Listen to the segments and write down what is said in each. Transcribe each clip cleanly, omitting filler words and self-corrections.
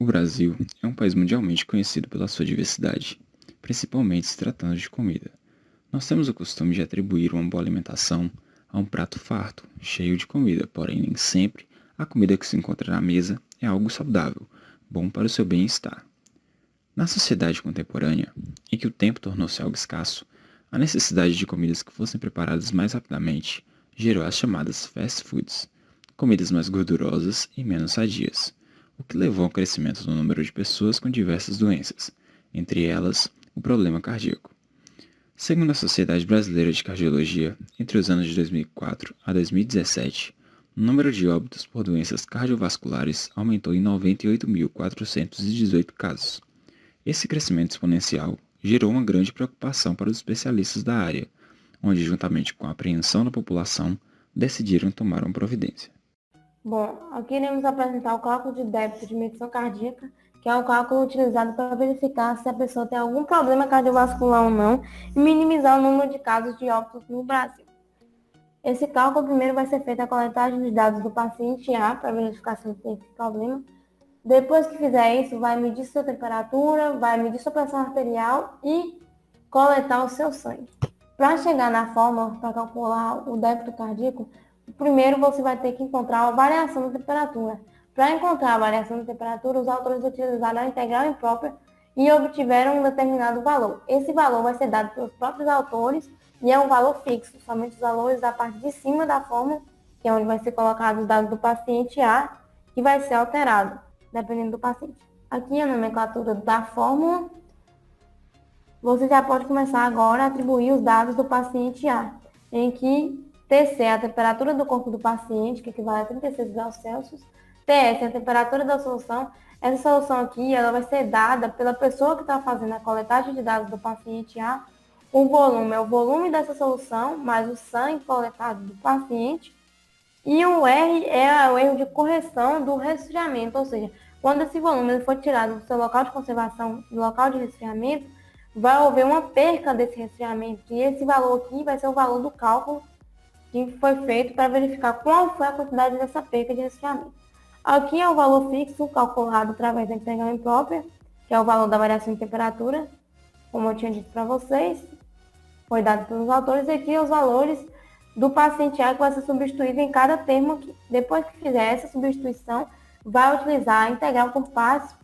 O Brasil é um país mundialmente conhecido pela sua diversidade, principalmente se tratando de comida. Nós temos o costume de atribuir uma boa alimentação a um prato farto, cheio de comida, porém nem sempre a comida que se encontra na mesa é algo saudável, bom para o seu bem-estar. Na sociedade contemporânea, em que o tempo tornou-se algo escasso, a necessidade de comidas que fossem preparadas mais rapidamente gerou as chamadas fast foods, comidas mais gordurosas e menos sadias, o que levou ao crescimento do número de pessoas com diversas doenças, entre elas o problema cardíaco. Segundo a Sociedade Brasileira de Cardiologia, entre os anos de 2004 a 2017, o número de óbitos por doenças cardiovasculares aumentou em 98.418 casos. Esse crescimento exponencial gerou uma grande preocupação para os especialistas da área, onde, juntamente com a apreensão da população, decidiram tomar uma providência. Bom, aqui iremos apresentar o cálculo de débito de medição cardíaca, que é o cálculo utilizado para verificar se a pessoa tem algum problema cardiovascular ou não e minimizar o número de casos de óbitos no Brasil. Esse cálculo primeiro vai ser feito a coletagem de dados do paciente A para verificar se ele tem esse problema. Depois que fizer isso, vai medir sua temperatura, vai medir sua pressão arterial e coletar o seu sangue. Para chegar na fórmula para calcular o débito cardíaco, primeiro você vai ter que encontrar a variação da temperatura. Para encontrar a variação da temperatura, os autores utilizaram a integral imprópria e obtiveram um determinado valor. Esse valor vai ser dado pelos próprios autores e é um valor fixo, somente os valores da parte de cima da fórmula, que é onde vai ser colocado os dados do paciente A, que vai ser alterado, dependendo do paciente. Aqui a nomenclatura da fórmula. Você já pode começar agora a atribuir os dados do paciente A, em que TC é a temperatura do corpo do paciente, que equivale a 36 graus Celsius. TS é a temperatura da solução. Essa solução aqui ela vai ser dada pela pessoa que está fazendo a coletagem de dados do paciente A. O volume é o volume dessa solução, mais o sangue coletado do paciente. E o R é o erro de correção do resfriamento, ou seja, quando esse volume for tirado do seu local de conservação, do local de resfriamento, vai haver uma perca desse resfriamento. E esse valor aqui vai ser o valor do cálculo que foi feito para verificar qual foi a quantidade dessa perca de resfriamento. Aqui é o valor fixo calculado através da integral imprópria, que é o valor da variação de temperatura, como eu tinha dito para vocês, foi dado pelos autores, e aqui os valores do paciente A que vai ser substituído em cada termo aqui. Depois que fizer essa substituição, vai utilizar a integral por partes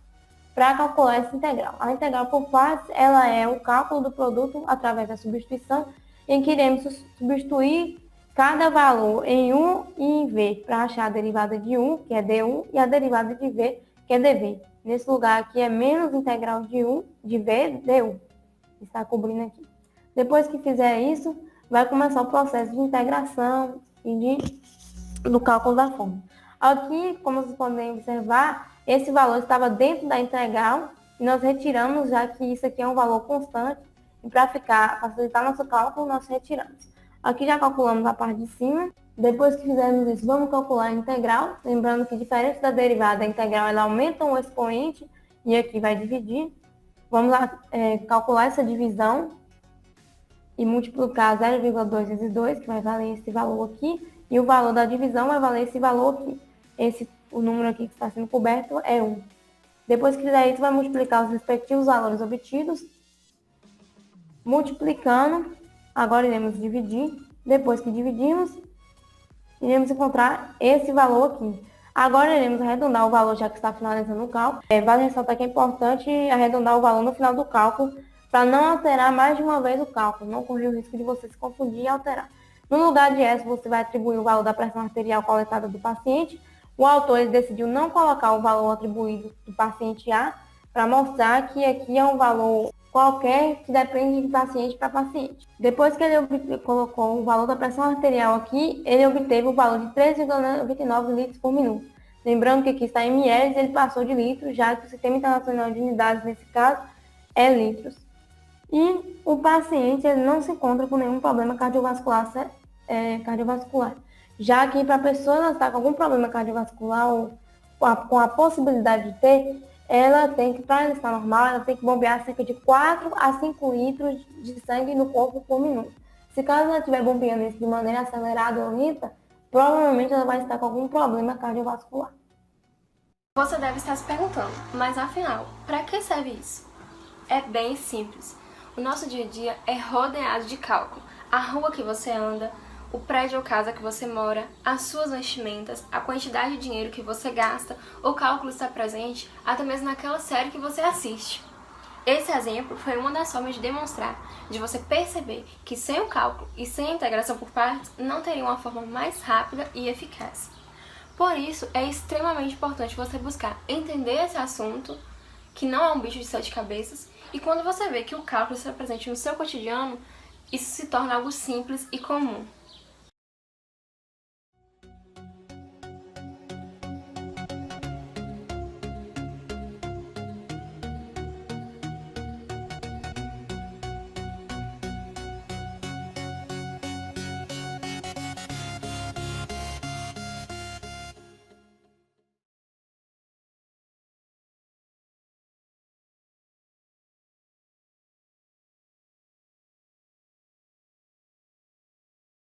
para calcular essa integral. A integral por partes ela é o cálculo do produto através da substituição, em que iremos substituir cada valor em 1 e em V para achar a derivada de 1, que é D1, e a derivada de V, que é DV. Nesse lugar aqui é menos integral de 1, de V, D1. Está cobrindo aqui. Depois que fizer isso, vai começar o processo de integração e do cálculo da fórmula. Aqui, como vocês podem observar, esse valor estava dentro da integral e nós retiramos, já que isso aqui é um valor constante, e para facilitar nosso cálculo, nós retiramos. Aqui já calculamos a parte de cima. Depois que fizermos isso, vamos calcular a integral, lembrando que diferente da derivada, a integral ela aumenta o expoente e aqui vai dividir. Vamos lá, calcular essa divisão e multiplicar 0,2 vezes 2, que vai valer esse valor aqui, e o valor da divisão vai valer esse valor aqui. O número aqui que está sendo coberto é 1. Depois que fizer isso, vai multiplicar os respectivos valores obtidos. Multiplicando, agora iremos dividir. Depois que dividimos, iremos encontrar esse valor aqui. Agora iremos arredondar o valor, já que está finalizando o cálculo. Vale ressaltar que é importante arredondar o valor no final do cálculo, para não alterar mais de uma vez o cálculo, não correr o risco de você se confundir e alterar. No lugar de S, você vai atribuir o valor da pressão arterial coletada do paciente. O autor decidiu não colocar o valor atribuído do paciente A, para mostrar que aqui é um valor qualquer que depende de paciente para paciente. Depois que ele colocou o valor da pressão arterial aqui, ele obteve o valor de 3,99 litros por minuto. Lembrando que aqui está em ml e ele passou de litros, já que o Sistema Internacional de Unidades, nesse caso, é litros. E o paciente ele não se encontra com nenhum problema cardiovascular, já que para a pessoa estar com algum problema cardiovascular ou com a possibilidade de ter, ela tem que, para ela estar normal, ela tem que bombear cerca de 4 a 5 litros de sangue no corpo por minuto. Se caso ela estiver bombeando isso de maneira acelerada ou lenta, provavelmente ela vai estar com algum problema cardiovascular. Você deve estar se perguntando, mas afinal, para que serve isso? É bem simples. O nosso dia a dia é rodeado de cálculo. A rua que você anda, o prédio ou casa que você mora, as suas vestimentas, a quantidade de dinheiro que você gasta, o cálculo está presente até mesmo naquela série que você assiste. Esse exemplo foi uma das formas de demonstrar, de você perceber que sem o cálculo e sem a integração por partes, não teria uma forma mais rápida e eficaz. Por isso, é extremamente importante você buscar entender esse assunto, que não é um bicho de sete cabeças, e quando você vê que o cálculo está presente no seu cotidiano, isso se torna algo simples e comum.